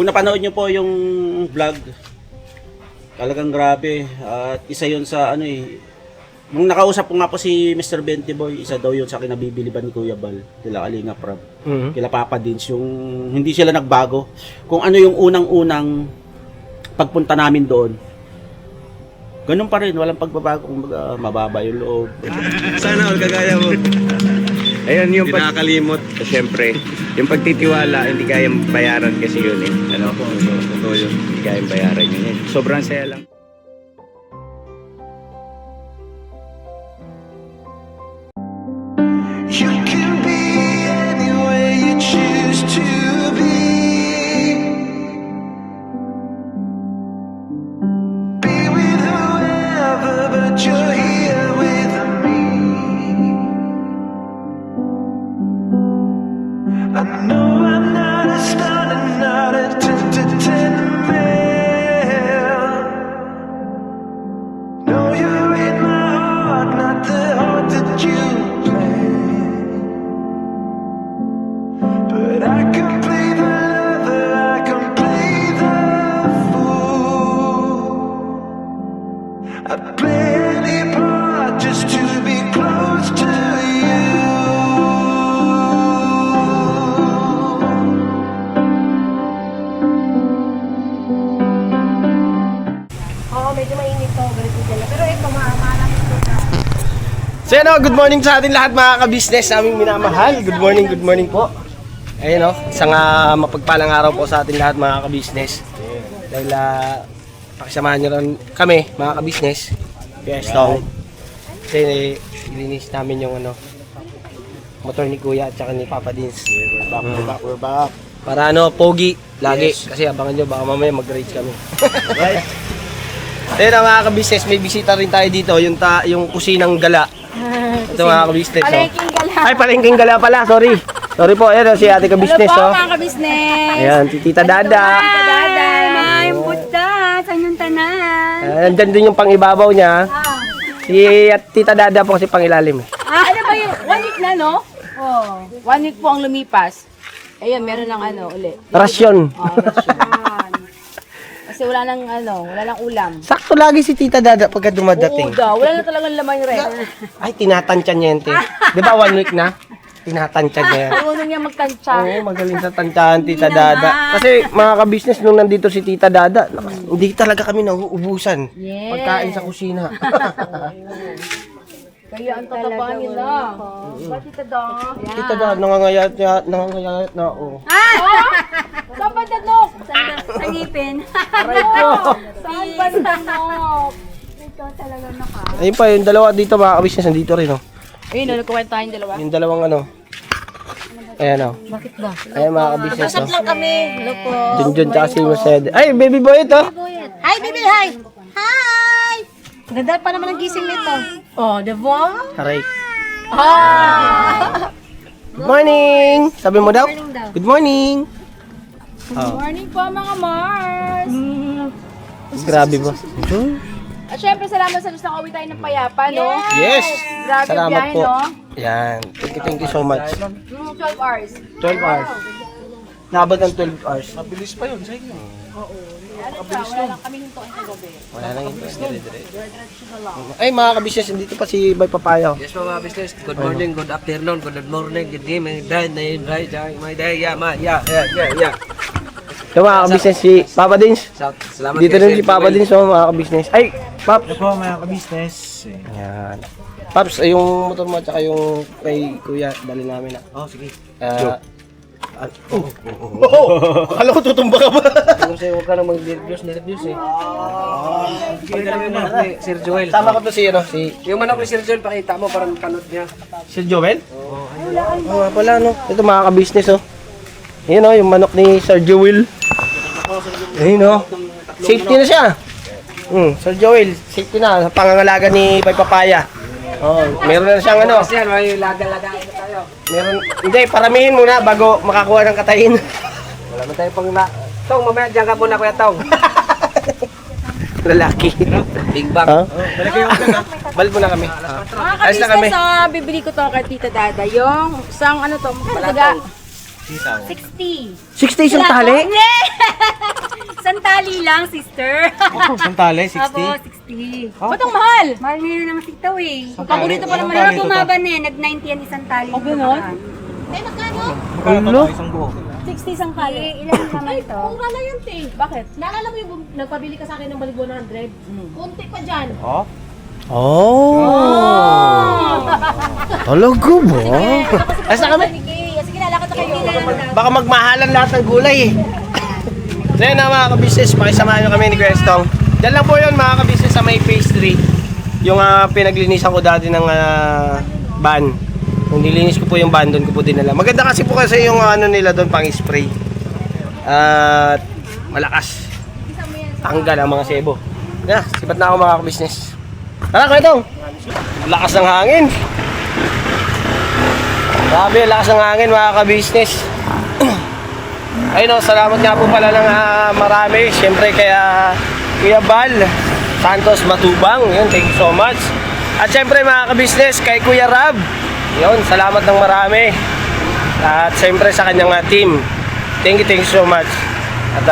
Kung napanood nyo po yung vlog, talagang grabe. At isa yun sa ano eh. Nung nakausap ko nga po si Mr. Benty Boy, isa daw yun sa kinabibiliban ni Kuya Bal, kila Kalinga Prab, kila Papa Dins, yung hindi sila nagbago. Kung ano yung unang-unang pagpunta namin doon, ganun pa rin, walang pagbabago, mababa yung loob. Sana all kagaya mo. Ayun yung pinakalimot. Siyempre, yung pagtitiwala, hindi kayang bayaran kasi yun eh. Ano? Totoo yun. Hindi kayang bayaran yun eh. Sobrang saya lang. You can be anywhere you choose to be. Be with whoever, but you're here with me. I know I'm not a star and not a 10 man. No, you're in my heart, not the heart that you play. But I can play the lover, I can play the fool. I'd play any part just to be close to you. Oo, medyo mainit to, ganito dyan. Pero ito, maraming ito na. So yan o, good morning sa ating lahat mga ka-business naming minamahal. Good morning po. Ayun o, isang mapagpalang araw po sa ating lahat mga ka-business. Dahil pakisamahan nyo rin kami mga ka-business. Kaya Stong. Kasi ilinis namin yung motor ni Kuya at saka ni Papa Dins. We're back. Para pogi lagi. Kasi abangan nyo, baka mamaya mag-rage kami. Right? Ayun mga ka-business, may bisita rin tayo dito, yung kusinang gala. Ito mga ka-business. Palengking gala. Ay, palengking gala pala, sorry. Sorry po, ayan si ate ka-business. Hello po mga ka-business. Ayan, si Tita Dada. Tita Dada. May buta sa inyong tanan. Nandyan din yung pangibabaw niya. Si Tita Dada po kasi pangilalim. Ano ba yun? 1 week na, no? Oh, 1 week po ang lumipas. Ayun, meron ng uli. Rasyon. Rasyon. Kasi wala nang ulam. Sakto lagi si Tita Dada pagka dumadating. Oo daw, wala na talagang laman rin. Ay, tinatansya niya yun, te. Di ba 1 week na? Tinatansya niya yan. Marunong niya magtansya. Oo, magaling sa tansyahan, Tita Dada. Kasi mga ka-business, nung nandito si Tita Dada, hindi talaga kami nauubusan. Yes. Pagkain sa kusina. Kaya ang tataba nila. Ba't Tita Dada? Tita Dada, nangangayat na ako. Saan ba dadok? Sa ngipin. Aray ko. Saan ba dadok? Ito talaga naka. Ayun pa, yung dalawa dito mga ka-business, nandito rin, oh. Ayun, nagkukwenta tayong dalawa. Yung dalawang ayan, oh. Bakit ba? Ayan mga ka-business, Kasap oh. lang kami. Hello po. Junjun tsaka si Mercedes. Ay, baby boy ito. Hi, baby, hi! Hi! Ganda pa naman ang gising nito. Oh, diba? Aray. Ah! Good morning! Sabi mo daw? Good morning! Good morning po mga Mars! Grabe ba? At syempre, salamat sa Diyos na kauwi tayo ng payapa, no? Yes! Grabe Salamat biyahe, po. no? Yan. Thank you so much. 12 hours. 12 hours. Nakabot ng 12 hours. Mabilis pa yun sa inyo. Wala lang kami hintuan sa gabi. Wala nang dire-dire. Ay mga ka-business, dito pa si Bay Papayo. Yes, mga business. Good morning, good afternoon, good morning, good evening, my day, yeah. Yung mga ka-business, si Papa Dins. Salamat Dito kayo, rin si Sir Papa Joel. Dins, oh, mga ka-business. Ay, Paps! Ito po mga ka-business. Yan. Paps, yung motor mo at saka yung kay Kuya, dali namin na. Oh, sige. Akala ko tutumba ka ba? Kasi huwag ka na mag-nervous eh. Sir Joel. Tama ko to si, si Yung manok ni Sir Joel, pakita mo parang kanot niya. Sir Joel? Oo, nga pala, no? Ito mga ka-business, oh. Ayun, oh, yung manok ni Sir Joel. Ayun, oh. Safety na siya. Sir Joel, safety na. Sa pangangalaga ni Bay Papaya. Oh, meron na siyang Kasi yan, may laga-lagain na tayo. Meron, hindi, paramihin muna bago makakuha ng katayin. Wala man tayo pang Tong, mamaya dyan ka muna, Kuya Tong. Lalaki. Big bag. Ha? Balik muna kami. Mga Ayos na kami. ka-business, bibili ko to kay Tita Dada. Yung isang ano to, magkalaga. 60. 60 isang tali? Yes! 60 lang, sister. Ang tali, Apo, 60. Ba't ang mahal? Mahal ngayon ng sitaw eh. Paborito pa naman Pero ito. bumaba na eh, nag-90 yan isang tali. O, ganun? Ano? 60 isang kali. Ilan naman ito? Mura na yun, te. Bakit? Naalala mo yung nagpabili ka sa akin ng balik 100? Kunti pa dyan. Oh. Talaga ba? Asa kami? Sige, lalakad na kayo. Baka magmahalan lahat ng gulay eh. So yun na mga ka-business, makisamahan nyo kami ni Questong. Diyan lang po yun mga ka-business sa may phase 3. Yung pinaglinisan ko dati ng van. Kung nilinis ko po yung van, doon ko po dinala. Maganda kasi po kasi yung ano nila doon pang spray. At malakas. Tanggal ang mga sebo. Yeah, sibat na ako mga ka-business. Tara Questong! Lakas ng hangin. Grabe, lakas ng hangin mga ka-business. Ayun o, salamat nga po pala ng marami. Siyempre kaya Kuya Bal Santos Matubang. Yun, thank you so much. At siyempre mga ka-business kay Kuya Rab. Yun, salamat ng marami. At siyempre sa kanyang team. Thank you so much. At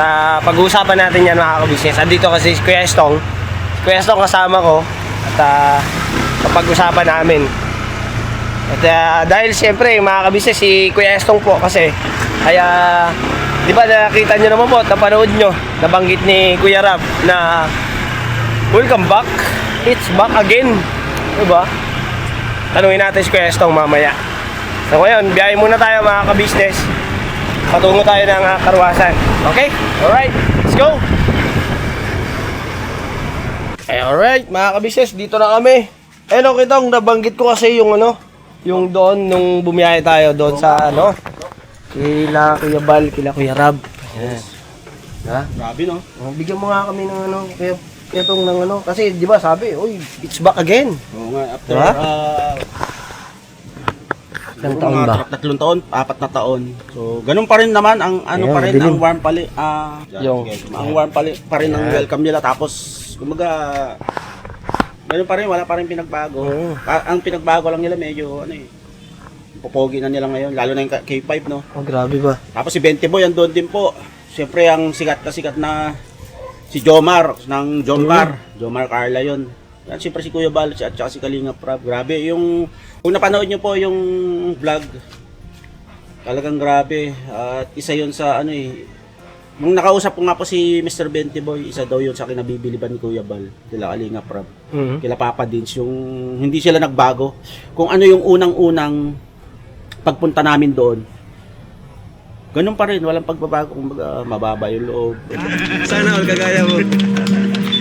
pag-uusapan natin yan mga ka-business. Andito kasi si Kuya Estong. Si Kuya Estong kasama ko. At kapag-usapan namin. At dahil siyempre mga kabisnes si Kuya Estong po kasi kaya di ba nakita nyo naman po, napanood nyo, nabanggit ni Kuya Rab na welcome back, it's back again, di ba? Tanungin natin si Kuya Estong mamaya. So ngayon, biyahe muna tayo mga kabisnes, patungo tayo ng karwasan. Okay? Alright, let's go! Alright mga kabisnes, dito na kami. Okay tong nabanggit ko kasi yung yung doon nung bumiyahe tayo doon sa kila Kuya Bal, kila Kuya Rab. Ayan. Ha? Grabe no? Bigyan mo nga kami ng kaya itong ng kasi di ba sabi, oy, it's back again. Oo nga, after Diba? ilang taon ba? 3 taon, 4 na taon. So, ganun pa rin naman ang Ayan, pa rin dilim. ang warm Yung- ang warm pa rin ang welcome nila tapos kumbaga ganun pa rin, wala pa rin pinagbago. Oo. Ang pinagbago lang nila medyo popogi na nila ngayon, lalo na yung K5 no. Oh, grabe ba? Tapos si 20 Boy andun din po. Siyempre ang sikat na si Jomar ng Jomar, Jomar Carla yun. Yan siyempre si Kuya Bal at saka si Kalinga Prab. Grabe yung kung napanood niyo po yung vlog, talagang grabe. At isa yun sa nung nakausap ko nga po si Mr. 20 Boy, isa daw yun sa kinabibiliban ni Kuya Bal, kila Kalinga Prab. Kila Papa Dins, yung hindi sila nagbago. Kung ano yung unang-unang pagpunta namin doon, ganun pa rin, walang pagbabago, kumbaga mababa yung loob. Sana all kagaya mo.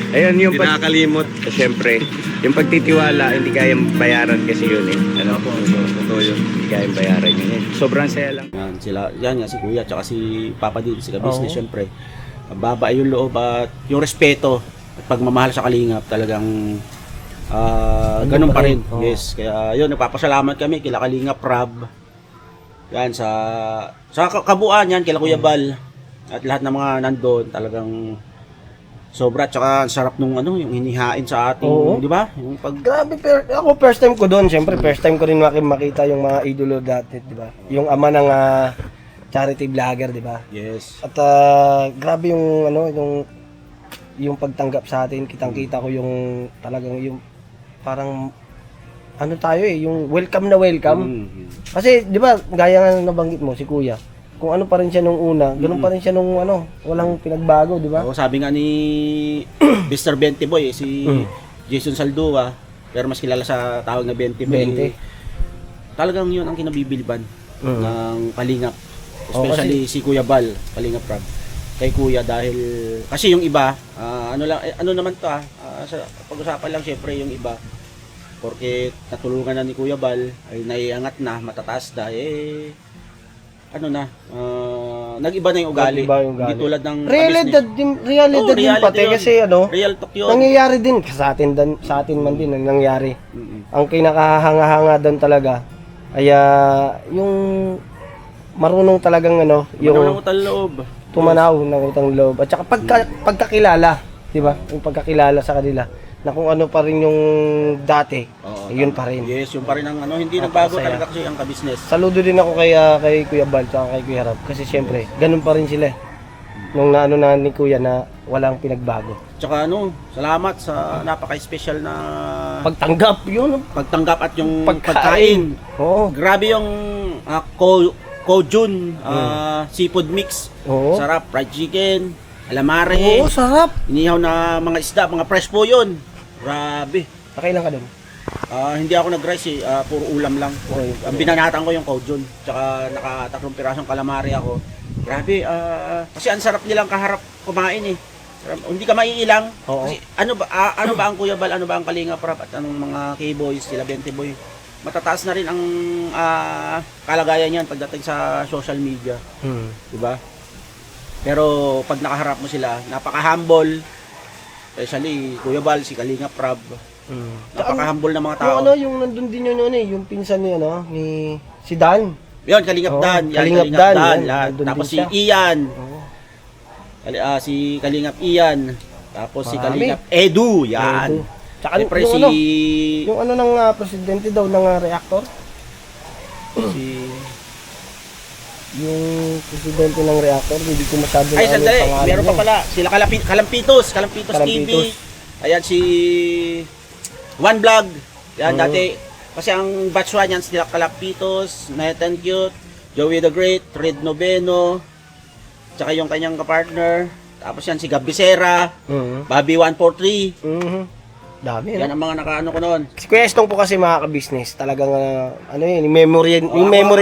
Ayun, yung kinakalimot, syempre, yung pagtitiwala, hindi kayang bayaran kasi yun eh. Totoo yun, hindi kayang bayaran yun eh. Sobrang saya lang. Yan nga si Kuya, tsaka si Papa din, si ka-business, syempre. Mababa yung loob at yung respeto at pagmamahal sa Kalingap, talagang ganun pa rin. Oo. Yes, kaya yun, nagpapasalamat kami kila Kalingap Prab. Yan, sa kabuuan yan, kila Kuya Bal at lahat ng mga nandoon, talagang sobra, tsaka ang sarap nung yung hinihain sa ating, Oo. di ba? Yung Grabe, ako first time ko doon. Siyempre, first time ko rin makita yung mga idolo dati, di ba? Yung ama ng charity vlogger, di ba? Yes. At grabe yung yung pagtanggap sa atin, kitang-kita ko yung talagang yung parang tayo yung welcome na welcome. Kasi 'di ba, gaya nga nabanggit mo si Kuya, kung ano pa rin siya nung una, ganun pa rin siya nung walang pinagbago, di ba? Oo, sabi nga ni Mr. 20 Boy, si Jason Saldua, pero mas kilala sa tawag na 20 Boy. 20. Talagang yun ang kinabibiliban ng Kalingap. Oo, Especially si Kuya Bal, Kalingap Prab. Kay Kuya dahil kasi yung iba, ano naman to sa pag-usapan lang syempre yung iba. Porque natulungan na ni Kuya Bal, ay naiangat na, matataas na, nag-iba na yung ugali. Nag-iba yung ugali. Hindi tulad ng Realidad din pati yun. kasi Real talk yun. nangyayari din sa atin man din ang nangyari. Ang kinakahanga-hanga doon talaga ay yung marunong talagang yung Manang utang loob. tumanaw ng utang loob at saka pagkakilala, di ba? Yung pagkakilala sa kanila na kung ano pa rin yung dati, yun pa rin. Yes, yung pa rin ang hindi nagbago Masaya. talaga kasi ang ka-business. Saludo din ako kay Kuya Bal at kay Kuya Rab kasi syempre ganun pa rin sila. Nung na ni Kuya na walang pinagbago. Tsaka ano, salamat sa napaka-special na Pagtanggap, yun. pagtanggap at yung Pagkain. pagkain. Oo. Grabe yung Kojun seafood mix. Oo. Sarap, fried chicken, calamari, Oo, sarap. inihaw na mga isda, mga fresh po yun. Grabe. Nakailan ka doon? Hindi ako nag-rice puro ulam lang. Ang binanatan ko yung Kojun. Tsaka naka-3 pirasong calamari ako. Grabe, kasi ang sarap nilang kaharap kumain eh. Sarap, hindi ka maiilang. Oo. Kasi ano ba ang Kuya Bal, ano ba ang Kalinga Prab at anong mga K-boys, sila 20 boy. Matataas na rin ang kalagayan niyan pagdating sa social media, Hmm. 'di ba? Pero pag nakaharap mo sila, napaka-humble. Especially Kuya Bal, si Kalinga Prab. Hmm. Napaka-humble ng mga Yung tao. ano, yung nandun din yun yung pinsan ni ano, ni si Dan. Yun, Kalingap Oo, Dan. Yan, Kalingap Kalingap Dan, Dan. yan. Lahat. Nandun Tapos din si siya. Ian. Oo. Si Kalingap Ian. Tapos si Marami. Kalingap Edu. Yan. Edu. Tsaka Siyempre yung si... ano, yung ano ng presidente daw ng reactor, si... yung presidente ng reactor, hindi ko masabi Ay, sandali. pangalan Meron pa niya. pala. Sila Kalampitos. Kalampitos TV. Kalampitos. Ayan si... One Vlog. Yan, Oo. dati... Kasi ang batch 1 yan, sila Kalampitos, Night and Cute, Joey the Great, Red Noveno, tsaka yung kanyang kapartner. Tapos yan si Gab Becerra, Mhm. Bobby 143. Mhm. Dami, Yan ano? ang mga nakaano ko noon. Si Kuya Estong po kasi mga ka-business, talagang ano yun, yung memory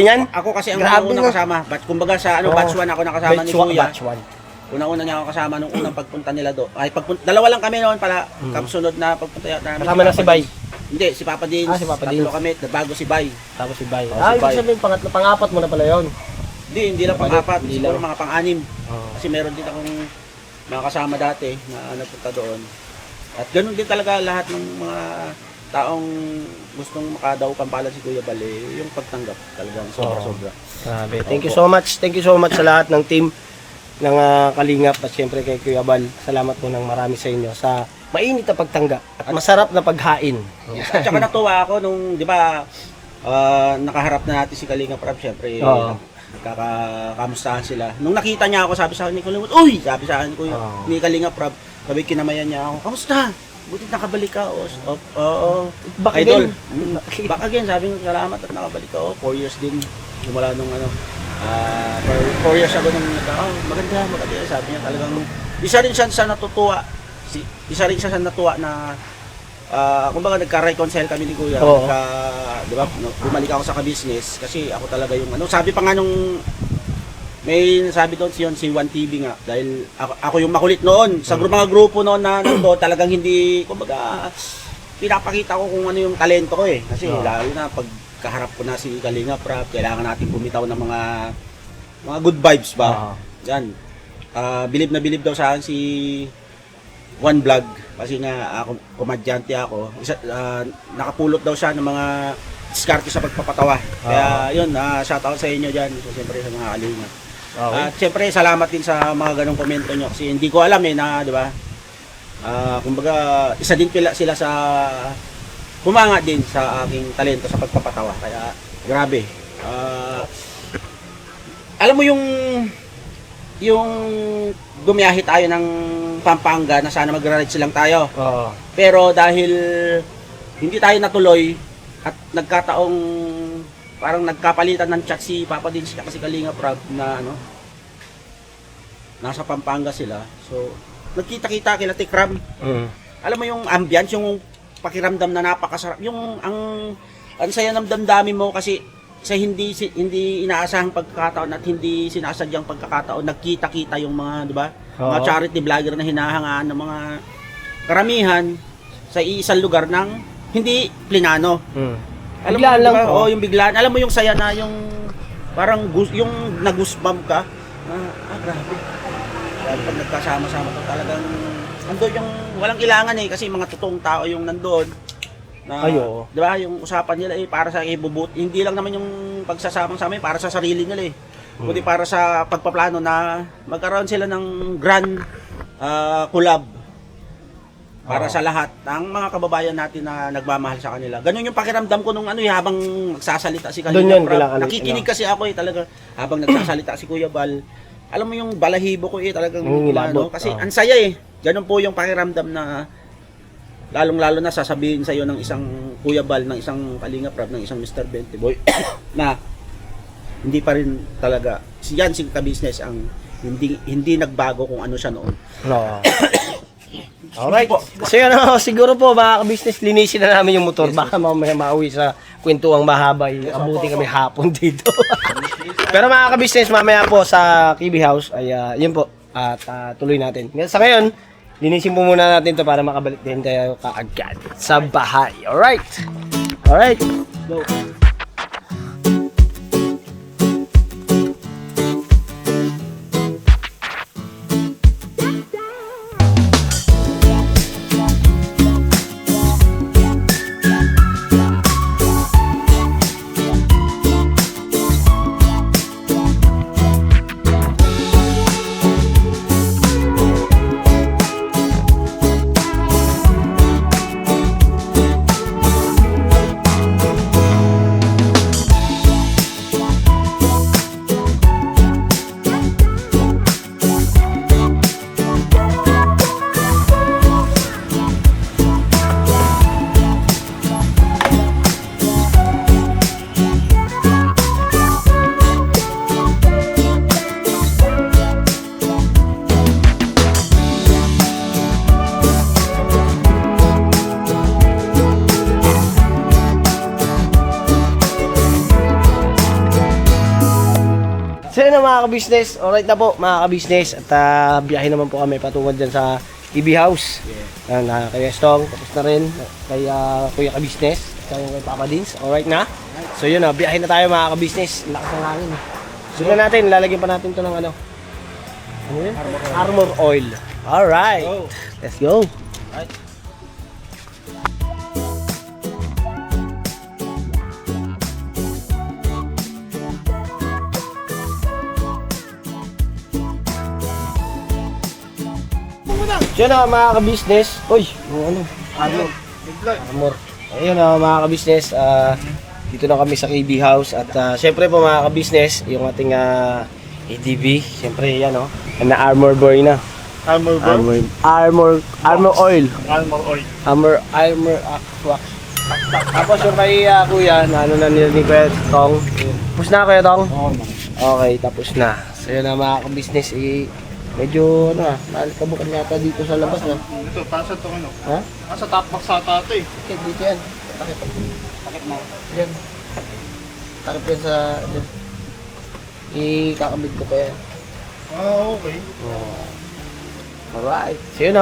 niyan. Ako kasi ang Grabe unang na. kasama. Kumbaga sa Oo. batch 1 ako nakasama ni Kuya. Batch 1. Una-una niya ako kasama nung unang pagpunta nila do. Ay dalawa lang kami noon pala. Kasunod na pagpunta namin. Kasama na si Bay. Hindi, si Papa Dins. Si Papa Tatlo Dins. kami, bago si Bay. Tapos si Bay. Si Ibig Bay. sabihin, pang-apat mo na pala yun. Hindi lang pang-apat, Hindi siguro lang. mga pang-anim. Oo. Kasi meron din akong mga kasama dati na nagpunta doon. At ganun din talaga lahat ng mga taong gustong makadaw pampalad si Kuya Bal, yung pagtanggap talagang sobra-sobra. Grabe. Thank you so much. Thank you so much sa lahat ng team ng Kalingap at syempre kay Kuya Bal. Salamat po ng marami sa inyo sa mainit na pagtanggap at masarap na paghain. At saka natuwa ako nung, di ba, nakaharap na natin si Kalinga Prab, syempre, Oo. nagkakamustahan sila. Nung nakita niya ako, sabi sa akin ni Kalinga, uy! Sabi sa akin Oo. ni Kalinga Prab, sabi kinamayan niya ako, kamusta? Buti nakabalik ka. Oo. Back Idol. again. Back again, sabi ko, salamat at nakabalik ka. 4 years din. Simula nung ano, 4 years ago nung maganda. Sabi niya talagang, isa rin siya sa natutuwa. Isa rin siya sa natuwa na kumbaga nagka-reconcile kami ni Kuya. Oo. Di ba, bumalik ako sa ka-business kasi ako talaga yung ano. Sabi pa nga nung may sabi doon si One TV nga dahil ako yung makulit noon sa mga grupo noon na nandoon talagang hindi kumbaga pinapakita ko kung ano yung talento ko eh. Kasi lalo na pag kaharap ko na si Kalinga Prab, kailangan natin bumitaw ng mga good vibes ba. Yan. Bilib na bilib daw sa akin si One Vlog kasi nga ako komedyante ako. Nakapulot daw siya ng mga diskarte sa pagpapatawa. Kaya yun, shout out sa inyo diyan. So, siyempre sa mga Kalinga. At siyempre salamat din sa mga ganong komento nyo kasi hindi ko alam na, di ba? Kumbaga, isa din sila sa humanga din sa aking talento sa pagpapatawa. Kaya grabe. Alam mo yung gumiyahe tayo ng Pampanga na sana magra-rides lang tayo. Oo. Pero dahil hindi tayo natuloy at nagkataong parang nagkapalitan ng chat si Papa Dins kasi Kalinga Prab na ano nasa Pampanga sila. So nagkita-kita kila Tikram. Alam mo yung ambience, yung pakiramdam na napakasarap. Yung ang saya ng damdamin mo kasi sa hindi inaasahang pagkakataon at hindi sinasadyang pagkakataon nagkita-kita yung mga, di ba? Mga charity vlogger na hinahangaan ng mga karamihan sa iisang lugar ng hindi plinano. Alam Biglaan mo, lang. diba? Oo, yung biglaan. Alam mo yung saya na yung parang yung nagusbam ka. Grabe. Dahil pag nagkasama-sama to talagang ando yung walang kailangan eh kasi mga totoong tao yung nandoon. Oo. Di ba? Yung usapan nila para sa ibubut. Hindi lang naman yung pagsasamang-sama para sa sarili nila eh. Kundi para sa pagpaplano na magkaroon sila ng grand collab para sa lahat ng mga kababayan natin na nagmamahal sa kanila. Ganun yung pakiramdam ko nung habang nagsasalita si Doon Kalinga yun, Prab. kailangan- Nakikinig kasi ako talaga habang nagsasalita si Kuya Bal. alam mo yung balahibo ko talagang Nangingilabot, kasi oo. ang saya Ganun po yung pakiramdam na lalong-lalo na sasabihin sa iyo ng isang Kuya Bal, ng isang Kalinga Prab, ng isang Mr. Benty Boy na hindi pa rin talaga si ka-business ang hindi nagbago kung ano siya noon. No. Alright. So yun, siguro po mga ka-business, linisin na namin yung motor. Baka mamaya mauwi sa kwentuang mahaba. Abuti kami hapon dito. Pero mga ka-business, mamaya po sa KB House, ay yun po. At tuloy natin. Sa ngayon, linisin po muna natin to para makabalik din tayo kaagad sa bahay. Alright. Alright. Go. So yun na mga ka-business, alright na po mga ka-business at biyahe naman po kami patungo dyan sa KB House. Yan, kay Estong, tapos na rin kay Kuya ka-business, at kay Papa Dins, alright na. So yun na, biyahe na tayo mga ka-business, lakas ng hangin. Sundan natin, lalagyan pa natin to ng ano? Ano yun? Armor oil. Alright, let's go. So yun na mga ka-business. Uy, yung ano? Armor. Ayun na mga ka-business. Dito na kami sa KB House. At syempre po mga ka-business, yung ating ADV. Syempre yan o. Na armor boy na. Armor bro? Armor oil. Armor oil. Armor wax. Tapos yung kay Kuya, na ano na nila ni Kuya Tong. Tapos na Kuya Tong? Okay, tapos na. So yun na mga ka-business. Medyo nalikabukan yata dito sa labas na. Ito, pasa ito ano? Ha? Nasa top box ata ito eh. Takip dito yan. Takip mo. Yan. Takip yan sa... Yan. Ikakabit ko pa yan. Okay. Alright. So yun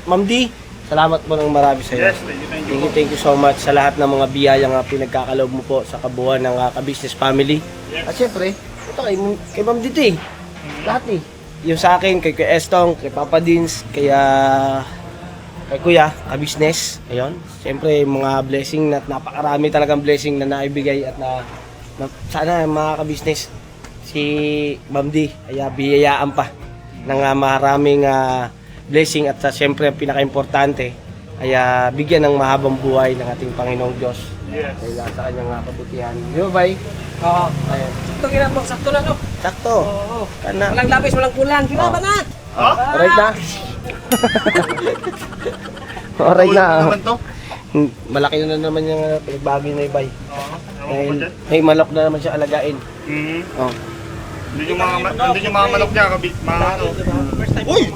Ma'am D, salamat po ng marami sa iyo. Yes, thank you. Thank you so much sa lahat ng mga biyayang pinagkakaloob mo po sa kabuuan ng ka-business family. Yes. At syempre, ito kay Ma'am D to lahat yung sa akin, kay Estong, kay Papa Dins, kay Kuya, ka-business. Ayun. Siyempre, mga blessing na napakarami talagang blessing na naibigay at na sana mga ka-business si Ma'am D ay biyayaan pa ng maraming blessing at siyempre ang pinaka-importante ay bigyan ng mahabang buhay ng ating Panginoong Diyos. Yes. Dahil sa kanyang kabutihan. Di ba, Bay? Oo. Ayun. Ito ginambang sakto na no. Sakto. Oo. Kana. Walang lapis, walang kulang. Kinaban na. Alright na. Alright na. Naman to? Malaki na naman yung pinagbago na ibay. Oo. Dahil may malok na naman siya alagain. Mhm. Oh. Hindi yung mga manok niya, mga ano. Uy!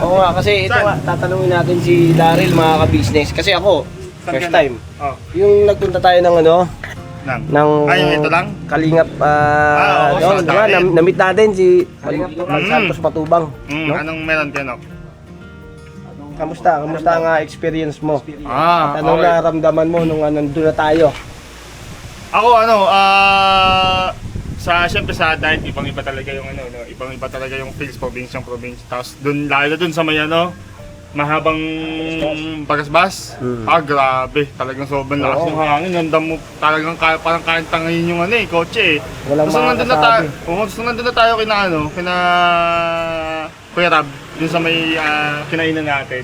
Oo nga, kasi ito nga, tatanungin natin si Daryl mga ka-business. Kasi ako, first time. Oh. Yung nagpunta tayo ng ano, ng yung ito lang? Kalingap, oo, diba, sa atin. na-meet natin si Santos Patubang. No? Anong meron kayo? Kamusta ang experience mo? At anong okay. naramdaman mo nung nandun na tayo? Ako siyempre sa diet, ibang-iba talaga yung ibang-iba talaga yung feels province. Tapos lalo dun sa may mahabang bagasbas. Grabe, talagang sobrang lakas ng hangin. Nandam mo talagang parang kahit tangayin yung kotse eh. Walang makakasabi. Tapos nandun na tayo kina Kuya Rab, dun sa may kinainan natin.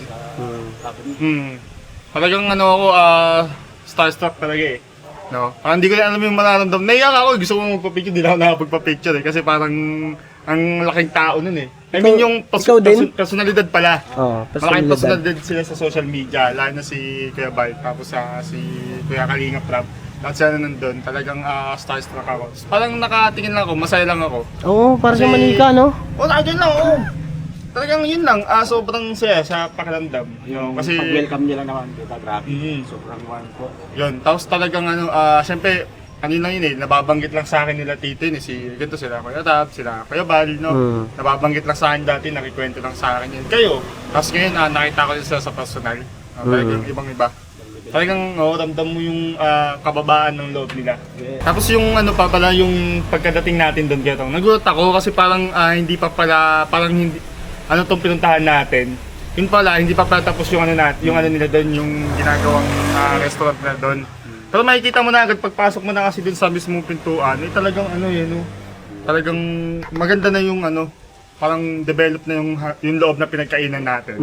Talagang ako, starstruck talaga eh. No? Parang hindi ko na alam yung mararamdam. Naiyak ako, gusto ko magpa-picture, hindi na ako nakapagpa-picture eh. Kasi parang, ang laking tao nun eh. I mean yung ikaw din? personalidad pala. Oo, Malaking personalidad. personalidad sila sa social media, lalo na si Kuya Bal, tapos si Kuya Kalinga Prab. Lahat sila nandun, talagang starstruck ako. Parang nakatingin lang ako, masaya lang ako. Oo, para sa Kasi- manika, no? Ayun lang, Talagang yun lang, sobrang saya sa pakiramdam. Yung Kasi, pag-welcome nila naman, kita, grabe. Mhm. Sobrang one po. yun, tapos talagang syempre, kanina yun nababanggit lang sa akin nila Tito yun si ganito sila Kuya Tab, sila Kuya Bal, no? Nababanggit lang sa akin dati, nakikwento lang sa akin yun. Kayo, tapos ngayon nakita ko sila sa personal, talagang ibang-iba. Talagang ramdam mo yung kababaan ng loob nila. Tapos yung pa pala, yung pagkadating natin doon kaya nagulat ako kasi parang hindi pa pala, parang hindi, tong pinuntahan natin. Yun pala, hindi pa pala tapos yung yung nila doon, yung ginagawang restaurant na doon. Pero makikita mo na agad pagpasok mo na kasi dun sa mismong pintuan, talagang talagang maganda na yung parang develop na yung loob na pinagkainan natin.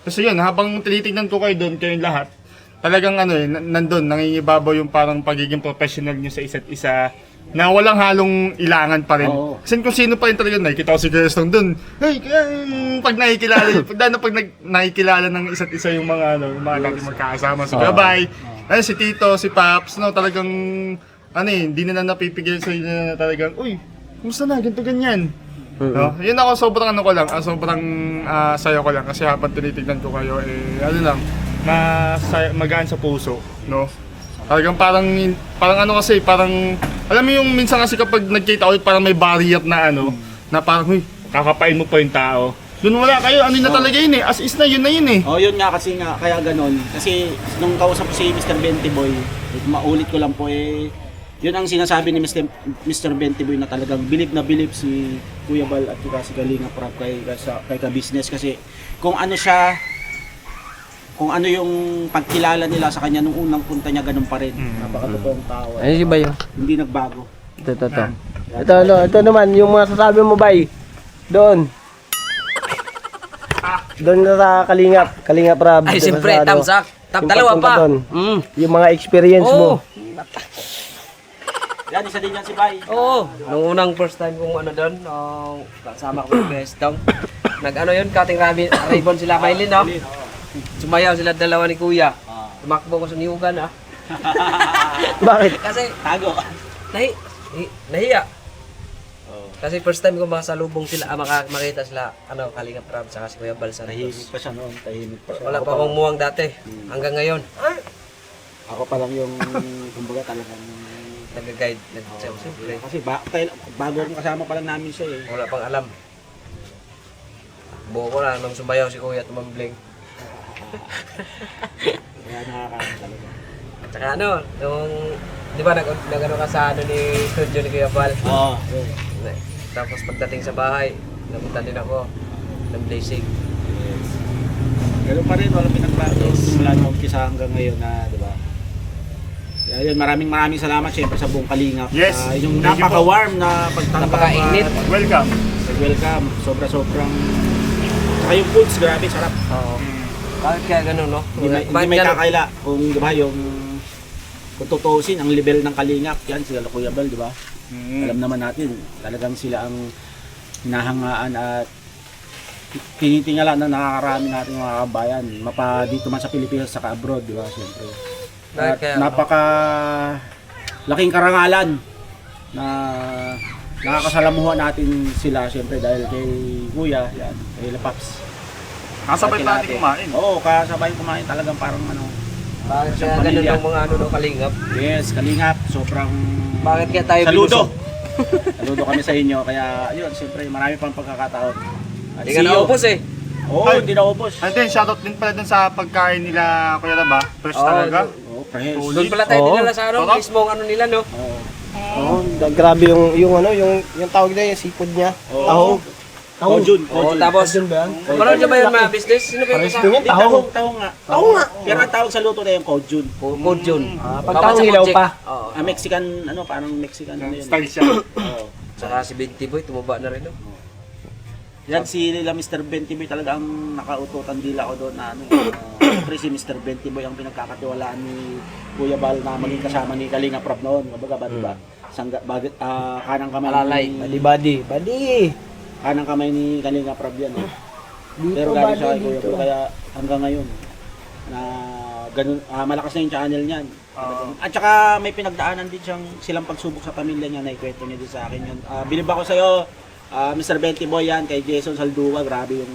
Kasi yun, habang tinitingnan ko kayo doon, kayong lahat, talagang nandun, nangingibabaw yung parang pagiging professional nyo sa isa't isa, na walang halong ilangan pa rin. Kasi kung sino pa rin talaga, nakikita ko si Gerstong doon, hey, pag nakikilala, pag nakikilala ng isa't isa yung mga natin magkakasama, si Gabay, si Tito, si Paps, talagang, hindi na napipigilan sa inyo na talagang, uy, kumusta na, ganito ganyan. No? Yun ako, sobrang sobrang sayo ko lang, kasi habang tinitignan ko kayo, magaan sa puso, no? Talagang parang kasi, parang, alam mo yung minsan kasi kapag nagkita ulit, parang may barrier na na parang, huy, kakapain mo pa yung tao. Doon wala kayo, na talaga yun as is na yun eh. Yun nga kasi nga, kaya ganon. Kasi nung kausap ko si Mr. Bentiboy, maulit ko lang po yun ang sinasabi ni Mr. Bentiboy na talagang bilib na bilib si Kuya Bal at si Kalinga Prab kay ka-business kasi kung ano siya, kung ano yung pagkilala nila sa kanya nung unang punta niya, ganun pa rin. Napakatotoong tao. Ayun si Bay. Hindi nagbago. Ito naman, yung masasabi mo, Bay. Doon. Doon na sa Kalinga Prab. Ay, doon siyempre, sa thumbs up. yung Dalawa pagpunta pa. doon. Yung mga experience mo. Yan, isa din yan si Bay. Oo. Nung unang first time kong doon, kasama ko yung Bestong. Yun, cutting ribbon sila Maylin, no? Sumayaw sila dalawa ni Kuya. Tumakbo ko sa niyugan, Bakit? Kasi, Tago. nahiya. Kasi first time ko makasalubong sila, makita sila, Kalinga Prab, saka si Kuya Bal Santos. Tahimik pa siya noon, tahimik pa siya. Wala pa akong muwang dati, hanggang ngayon. Ako pa lang yung, kumbaga talagang, Nag-guide, siyempre. kasi bago akong kasama pa lang namin siya eh. Wala pang alam. Buo ko na, nung sumayaw si Kuya tumambling. Kaya nakakaano talaga. Tsaka nung, di ba nag-ano ka sa ni studio ni Kuya Bal? Oo. Tapos pagdating sa bahay, napunta din ako ng blazing. Ganun pa rin, walang pinagbago. Mula nung umpisa hanggang ngayon na, di ba? Kaya yun, maraming salamat syempre sa buong Kalingap. Yes. Yung Thank you po. napaka-warm na pagtanggap. Napaka-init. Welcome. Welcome. Sobrang saka yung foods, grabe, sarap. Bakit kaya ganun, no? Hindi may kakaila. Kung di ba yung kung tutuusin ang level ng Kalingap, yan sila Kuya Bal, di ba? Alam naman natin, talagang sila ang hinahangaan at tinitingala na nakakarami natin mga kabayan. Mapa dito man sa Pilipinas saka abroad, di ba? Siyempre. At napaka laking karangalan na nakakasalamuhan natin sila siyempre dahil kay Kuya, yan, kay Lapaps. Kasabay pa natin kumain. Oo, kasabay kumain talagang parang Bakit isang kaya ganun pamilya. ng mga Kalingap? Yes, Kalingap, sobrang Bakit kaya tayo saludo. binusog? Saludo kami sa inyo, kaya yun, siyempre marami pang pagkakataon. At Hindi ka naubos eh. Oo, hindi naubos. And then, shoutout din pala dun sa pagkain nila Kuya Raba. Fresh talaga. Oo, fresh. Doon pala tayo dinala sa Sarap. mismong nila, no? Grabe yung tawag na yung seafood niya. Tahong. Kojun. Tapos, ba yan? Manood nyo ba yung mga business? Sino ba yung Pares kasama? din yan, tahong. Tahong nga. Tahong nga. Pero ang tawag sa luto na yung kojun. Kojun. Pag tahong hilaw pa. Oo. Mexican, parang Mexican ano yun. Style siya. Oo. Saka si Binti Boy, tumaba na rin, no? Yan si nila Mr. Bentiboy talaga ang nakaututan dila ko doon na siyempre si Mr. Bentiboy ang pinagkakatiwalaan ni Kuya Bal na maging kasama ni Kalinga Prab noon. Kumbaga ba diba? Kanang kamay. Alalay. Badi. kanang kamay ni Kalinga Prab yan. Dito, Pero galing siya kay bali, Kuya dito. Bal, kaya hanggang ngayon na ganun, malakas na yung channel niyan. At saka may pinagdaanan din silang pagsubok sa pamilya niya, na ikwento niya din sa akin yun. Bilib ako sa'yo, Mr. Benty Boy yan, kay Jason Saldua, grabe yung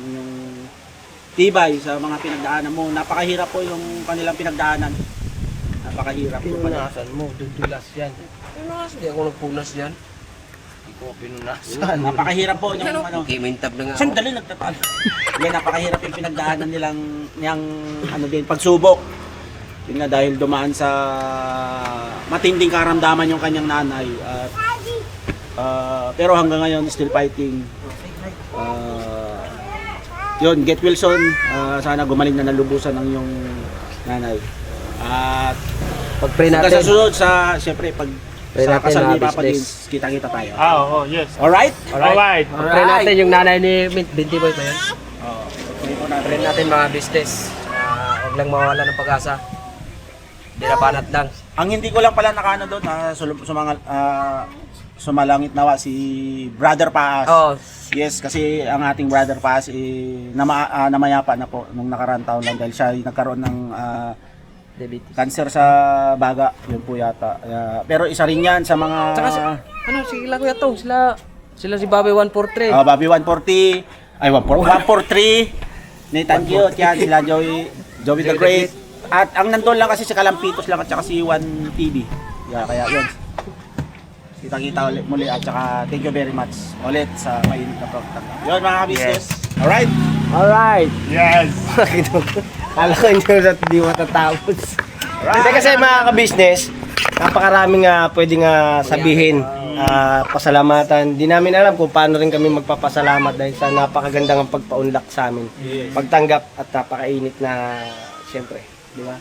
tibay sa mga pinagdaanan mo. Napakahirap po yung kanilang pinagdaanan. Napakahirap po pala. Pinunasan mo, dudulas yan. Pinunas, hindi ako nagpunas yan. Hindi ko pinunasan. Napakahirap po yung ano. Kimintab na nga. Sandali nagtatalo. Yan, napakahirap yung pinagdaanan niyang ano din, pagsubok. Yun nga, dahil dumaan sa matinding karamdaman yung kanyang nanay. At, pero hanggang ngayon, still fighting. Yun, get well soon. Sana gumaling na nalubusan ng yung nanay. At Pag-pray hanggang natin. sa sunod, siyempre, pag Pray sa natin kasal na ni Papa business. Dins, kita-kita tayo. Oo, yes. Alright? Alright. Pag-pray natin yung nanay ni Binti Boy pa yan. Pray po natin. Pray natin mga business. Huwag lang mawala ng pag-asa. Dinapanat lang. Ang hindi ko lang pala nakano doon, sumalangit nawa si Brother Paas. Oo. Yes, kasi ang ating Brother Paas namayapa na po nung nakaraan taon lang dahil siya ay nagkaroon ng Diabetes. cancer sa baga. Yun po yata. Pero isa rin yan sa mga Tsaka sila Kuya Tong, sila si Bobby 143. Bobby 140, ay 143, Nathan Cute, yan sila Joey the Great. At ang nandun lang kasi si Kalampitos lang at saka si 1TV. Kaya yun. Kita-kita ulit muli at saka thank you very much ulit sa mainit na program. Yun mga ka-business. Alright? Alright. Yes. Kala ko hindi matatapos. Hindi kasi mga ka-business, napakaraming pwedeng sabihin, pasalamatan. Di namin alam kung paano rin kami magpapasalamat dahil sa napakagandang pagpaunlak sa amin. Pagtanggap at napakainit na, siyempre, di ba?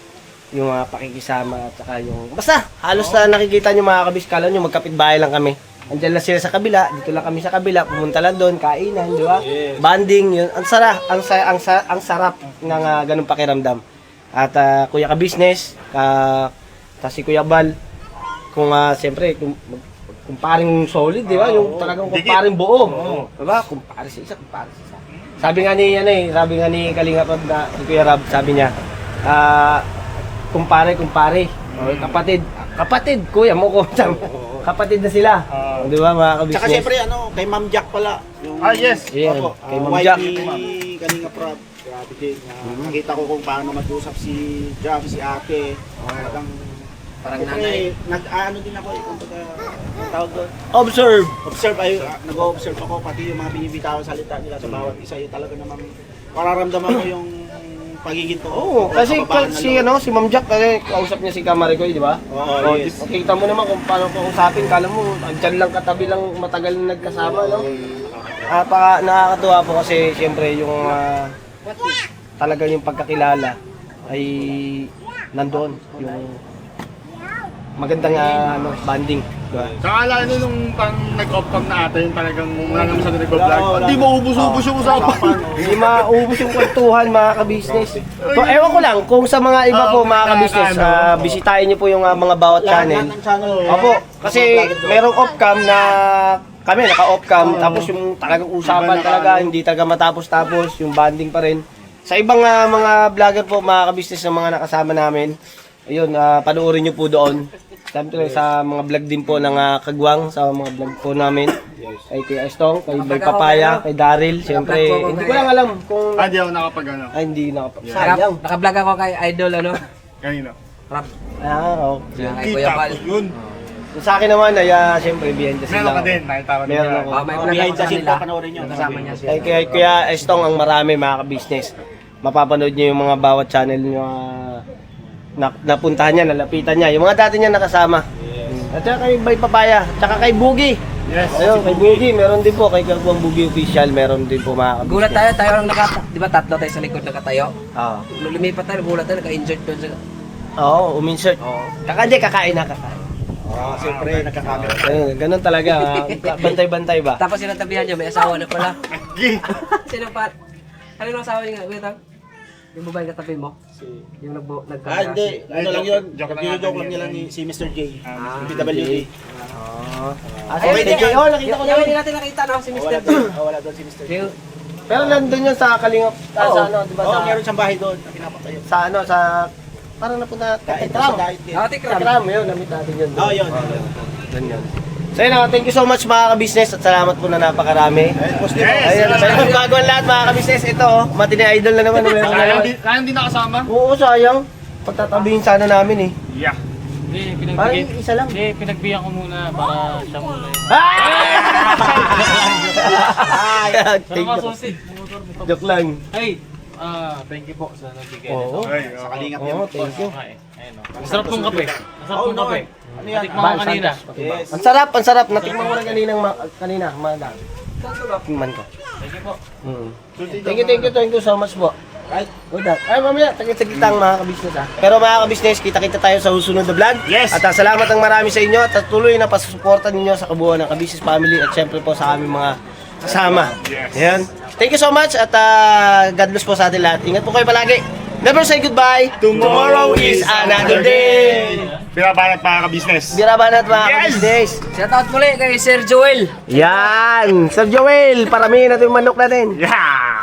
Yung pakikisama at saka yung... Basta, halos na nakikita nyo mga kabis, kala nyo magkapitbahay lang kami. Andiyan lang sila sa kabila, dito lang kami sa kabila, pumunta lang doon, kainan, di ba? Banding, yun. Ang sarap ng ganung pakiramdam. At Kuya Ka-Business, si Kuya Bal, kung siyempre, kung paring solid, di ba? Yung talagang kung paring buo. Di ba? Kung paring sa isa, kung paring sa isa. Sabi nga ni Kalinga Prab na, si Kuya Rab, sabi niya, kumpare, kapatid, kuya mo ko, kapatid na sila. Di ba mga ka-business? Tsaka siyempre kay Ma'am Jack pala. Yung, Yes. Yeah, Opo, kay Ma'am wife Jack. ni Kalinga Prab. Grabe din. Nakita ko kung paano mag-usap si Jack, si ate. Parang nanay. Nag-ano din ako kung tawag doon. Observe! Nag-observe ako pati yung mga binibitawan salita nila sa bawat isa. Yung talaga namang mararamdaman ko yung pagiging to. Oo, kasi si Ma'am Jack, kasi kausap niya si Kamaricoy, di ba? Oo, yes. Kita mo naman kung paano kausapin, kala mo, andyan lang katabi lang matagal na nagkasama, no? Nakakatuwa po kasi siyempre yung talaga yung pagkakilala ay nandoon, yung magandang banding, di ba? Saka alala nyo nung nag-off cam na ata, yung talagang muna naman sa nag-vlog. Hindi mo ubus-ubus yung usapan. Hindi maubos yung kwentuhan mga ka-business. So, ewan ko lang, kung sa mga iba po mga ka-business, bisitahin niyo po yung mga bawat channel. Opo, kasi merong off-cam na kami, naka-off-cam, tapos yung talagang usapan talaga, hindi talaga matapos-tapos, yung banding pa rin. Sa ibang mga vlogger po, mga ka-business na mga nakasama namin, ayun, panoorin niyo po doon. Siyempre sa mga vlog din po ng Kagwang, sa mga vlog po namin. Kay Kuya Estong, kay Bay Papaya, kay Daryl, siyempre. Hindi ko lang alam kung... Hindi ako nakapag hindi sayang. Naka-vlog ako kay Idol, Kanina. Rap. Oo. Kay Kuya Bal. Yun. Sa akin naman ay siyempre behind the scene Meron ka lang. din. Nakita ko din. Meron ako. May vlog Behind ako the sa scene kanila. po, panoorin nyo. Kasama niya siya. Kay Kuya Estong ang marami mga ka-business. Mapapanood niyo yung mga bawat channel niyo napuntahan niya, nalapitan niya. Yung mga dati niya nakasama. At saka kay Bay Papaya, tsaka kay Boogie. Yes. Ayun, kay Boogie, meron din po. Kay Kagwang Boogie Official, meron din po mga ka-business. Gulat tayo lang di ba tatlo tayo sa likod nakatayo? Oo. Nung lumipat tayo, gulat tayo, naka-injured doon sa... Oo, uminsert. Kakain na. Siyempre, nagkakamera. Ganun talaga. Bantay-bantay ba? Tapos sinatabihan niya, may asawa na pala. Sino pa? Ano yung asawa niya nga? Wait lang. Yung babae katabi mo? Yung nagkakasi. Hindi. Ano lang yun. Joke lang Nag-joke natin lang yun. nila si Mr. J. Yung PWD. Oo. Okay, thank you. Oh, nakita ko Yung hindi naman. natin nakita, no? Si Mr. Wala doon si Mr. Yung, Pero nandun yun sa Kalingap, sa ano, di ba? Oo, Sa, meron siyang bahay doon. Pinapatayo. sa ano, sa, parang napunta, Tekram. Tikram. Tekram, yun, namit natin yun. Oo, yun. Doon yun. So yun, thank you so much mga ka-business at salamat po na napakarami. Ayun, sa inyo gagawin lahat mga ka-business. Ito, matini idol na naman. Kaya hindi nakasama? Oo, sayang. Pagtatabihin sana namin eh. Yeah. Parang isa lang. Pinagbiyan ko muna para siya muna yun. Thank you. Joke lang. Hey, thank you po sa nagbigay Oo. nito. Sa kalingap Oo, thank you. Ayun, oh. Masarap tong kape. Masarap tong kape. Ano yan? Natikman ko kanina. Yes. Ang sarap, ang sarap. Natikman ko na kanina, umaga. Tikman ko. Thank you po. Thank you so much po. Right, good luck. Ay, mamaya, tagit-tagit ang mga kabisnes ha. Pero mga kabisnes, kita-kita tayo sa susunod na vlog. Yes. At salamat ng marami sa inyo at tuloy na pasusuportan ninyo sa kabuuan ng Kabisnes Family at syempre po sa aming mga kasama. Yes. Ayan. Thank you so much at God bless po sa atin lahat. Ingat po kayo palagi. Never say goodbye. Tomorrow is another day. Pinabanat mga ka-business. Biraban at mga kabisnes. shoutout muli kay Sir Joel. Yan. Sir Joel, paramihin natin yung manok natin. Yeah!